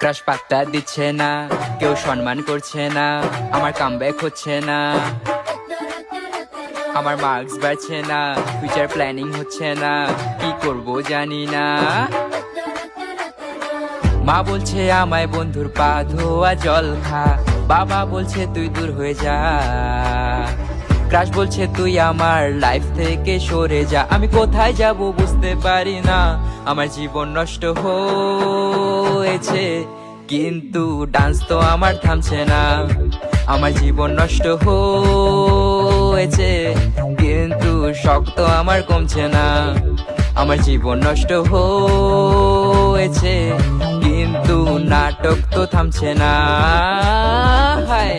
Crush পাত্তা দিচ্ছে না, কেউ সম্মান করছে না, আমার কামব্যাক হচ্ছে না, আমার মার্কস বাড়ছে না, ফিউচার প্ল্যানিং হচ্ছে না, কি করব জানি না। মা বলছে আমায় বন্ধুর পা ধোয়া জল খা, বাবা বলছে তুই দূর হয়ে যা, ক্রাশ বলছে তুই আমার লাইফ থেকে সরে যা। আমি কোথায় যাব বুঝতে পারি না, আমার জীবন নষ্ট হয়েছে কিন্তু ডান্স তো আমার থামছে না। আমার জীবন নষ্ট হয়েছে কিন্তু শখ তো আমার কমছে না। আমার জীবন নষ্ট হয়েছে কিন্তু নাটক তো থামছে না। হায়